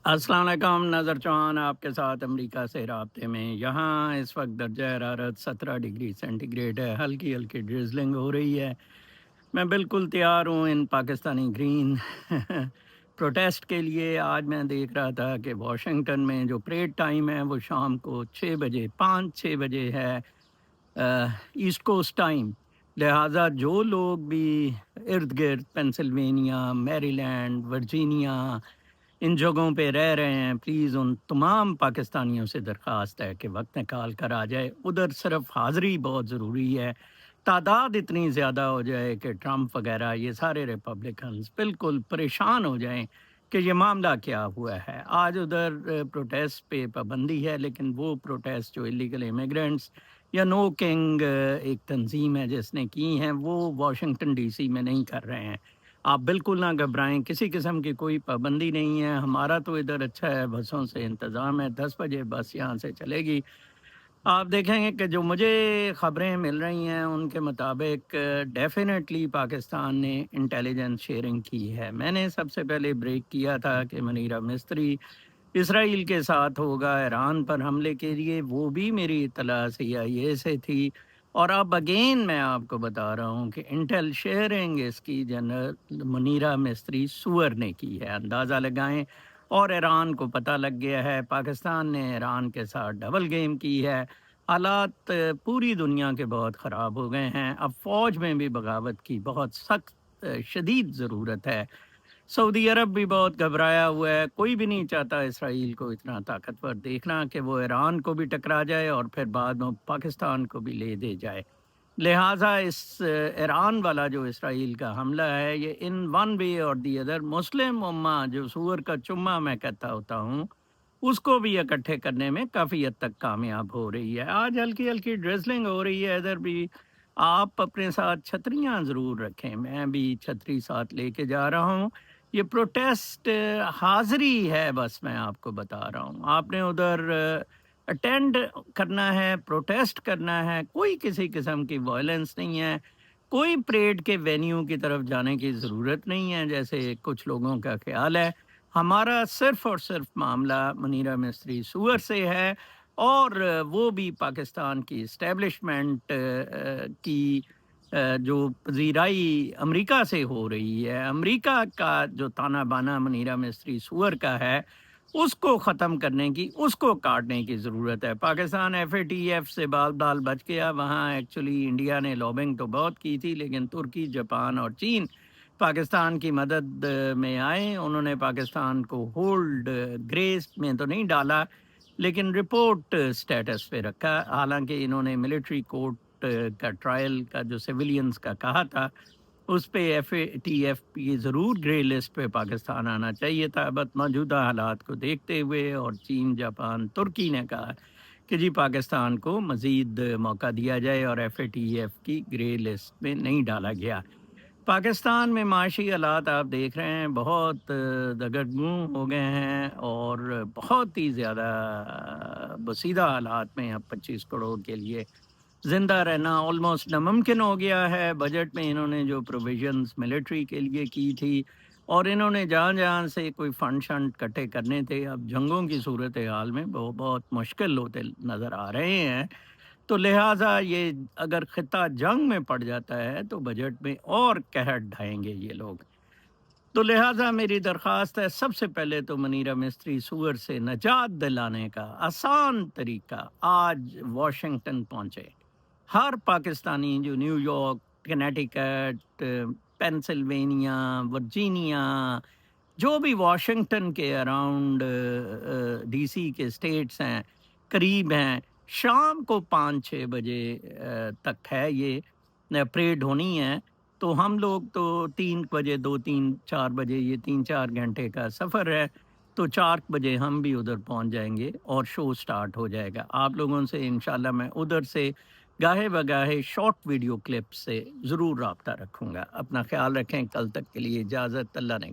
अस्सलाम वालेकुम, नज़र चौहान आपके साथ अमेरिका से राब्ते में। यहाँ इस वक्त दर्जा हरारत 17 डिग्री सेंटीग्रेड है। हल्की हल्की ड्रिज़लिंग हो रही है। मैं बिल्कुल तैयार हूँ इन पाकिस्तानी ग्रीन प्रोटेस्ट के लिए। आज मैं देख रहा था कि वाशिंगटन में जो परेड टाइम है वो शाम को 6 बजे 5-6 बजे है ईस्ट कोस्ट टाइम। लिहाजा जो लोग भी इर्द गिर्द पेंसिल्वेनिया, मैरीलैंड, वर्जीनिया इन जगहों पे रह रहे हैं, प्लीज़ उन तमाम पाकिस्तानियों से दरख्वास्त है कि वक्त निकाल कर आ जाए। उधर सिर्फ हाज़िरी बहुत ज़रूरी है। तादाद इतनी ज़्यादा हो जाए कि ट्रंप वगैरह ये सारे रिपब्लिकन्स बिल्कुल परेशान हो जाएं कि ये मामला क्या हुआ है। आज उधर प्रोटेस्ट पे पाबंदी है, लेकिन वो प्रोटेस्ट जो इलीगल इमिग्रेंट्स या नो किंग एक तंजीम है जिसने की हैं, वो वाशिंगटन डीसी में नहीं कर रहे हैं। आप बिल्कुल ना घबराएं, किसी किस्म की कोई पाबंदी नहीं है। हमारा तो इधर अच्छा है, बसों से इंतज़ाम है, 10 बजे बस यहाँ से चलेगी। आप देखेंगे कि जो मुझे ख़बरें मिल रही हैं उनके मुताबिक डेफ़िनेटली पाकिस्तान ने इंटेलिजेंस शेयरिंग की है। मैंने सबसे पहले ब्रेक किया था कि मनीरा मिस्त्री इसराइल के साथ होगा ईरान पर हमले के लिए, वो भी मेरी इत्तला CIA से थी। और अब अगेन मैं आपको बता रहा हूँ कि इंटेल शेयरिंग इसकी जनरल मुनीरा मिस्त्री सूअर ने की है। अंदाज़ा लगाएं। और ईरान को पता लग गया है, पाकिस्तान ने ईरान के साथ डबल गेम की है। हालात पूरी दुनिया के बहुत ख़राब हो गए हैं। अब फ़ौज में भी बगावत की बहुत सख्त शदीद ज़रूरत है। सऊदी अरब भी बहुत घबराया हुआ है। कोई भी नहीं चाहता इसराइल को इतना ताकतवर देखना कि वो ईरान को भी टकरा जाए और फिर बाद में पाकिस्तान को भी ले दे जाए। लिहाजा इस ईरान वाला जो इसराइल का हमला है, ये इन वन वे और दी अदर मुस्लिम उम्मा जो सूअर का चुम्मा मैं कहता होता हूँ, उसको भी इकट्ठे करने में काफ़ी हद तक कामयाब हो रही है। आज हल्की हल्की ड्रिजलिंग हो रही है इधर भी। आप अपने साथ छतरियाँ ज़रूर रखें, मैं भी छतरी साथ लेके जा रहा हूँ। ये प्रोटेस्ट हाज़िरी है, बस मैं आपको बता रहा हूँ। आपने उधर अटेंड करना है, प्रोटेस्ट करना है, कोई किसी किस्म की वायलेंस नहीं है। कोई परेड के वेन्यू की तरफ जाने की ज़रूरत नहीं है, जैसे कुछ लोगों का ख़्याल है। हमारा सिर्फ़ और सिर्फ़ मामला मुनीरा मिस्त्री सूअर से है। और वो भी पाकिस्तान की एस्टेब्लिशमेंट की जो पज़ीराई अमेरिका से हो रही है। अमेरिका का जो ताना-बाना मुनीरा मिस्त्री सूअर का है, उसको ख़त्म करने की, उसको काटने की ज़रूरत है। पाकिस्तान FATF से बाल-बाल बच गया। वहाँ एक्चुअली इंडिया ने लॉबिंग तो बहुत की थी, लेकिन तुर्की, जापान और चीन पाकिस्तान की मदद में आए। उन्होंने पाकिस्तान को होल्ड ग्रेस में तो नहीं डाला, लेकिन रिपोर्ट स्टेटस पे रखा। हालांकि इन्होंने मिलिट्री कोर्ट का ट्रायल का जो सिविलियंस का कहा था, उस पे FATF की ज़रूर ग्रे लिस्ट पे पाकिस्तान आना चाहिए था। बट मौजूदा हालात को देखते हुए और चीन, जापान, तुर्की ने कहा कि जी पाकिस्तान को मज़ीद मौका दिया जाए और FATF की ग्रे लिस्ट में नहीं डाला गया। पाकिस्तान में माशी हालात आप देख रहे हैं, बहुत दगड़गूं हो गए हैं और बहुत ही ज़्यादा बसीदा हालात में अब 25 करोड़ के लिए ज़िंदा रहना ऑलमोस्ट नामुमकिन हो गया है। बजट में इन्होंने जो प्रोविजंस मिलिट्री के लिए की थी और इन्होंने जहाँ-जहाँ से कोई फंड शंड इकट्ठे करने थे, अब जंगों की सूरत हाल में वो बहुत मुश्किल होते नज़र आ रहे हैं। तो लिहाजा ये अगर खित्ता जंग में पड़ जाता है तो बजट में और कहर ढाएँगे ये लोग। तो लिहाजा मेरी दरख्वास्त है, सबसे पहले तो मनीरा मिस्त्री सूअर से निजात दिलाने का आसान तरीका आज वाशिंगटन पहुँचे। हर पाकिस्तानी जो न्यूयॉर्क, कनेटिकट, पेंसिल्वेनिया, वर्जीनिया, जो भी वाशिंगटन के अराउंड DC के स्टेट्स हैं, करीब हैं, शाम को 5-6 बजे तक है ये परेड होनी है। तो हम लोग तो 3 बजे 2-3-4 बजे, ये 3-4 घंटे का सफ़र है, तो 4 बजे हम भी उधर पहुंच जाएंगे और शो स्टार्ट हो जाएगा। आप लोगों से इंशाल्लाह मैं उधर से गाहे बगाहे शॉर्ट वीडियो क्लिप से ज़रूर राब्ता रखूँगा। अपना ख़्याल रखें, कल तक के लिए इजाज़त, अल्लाह ने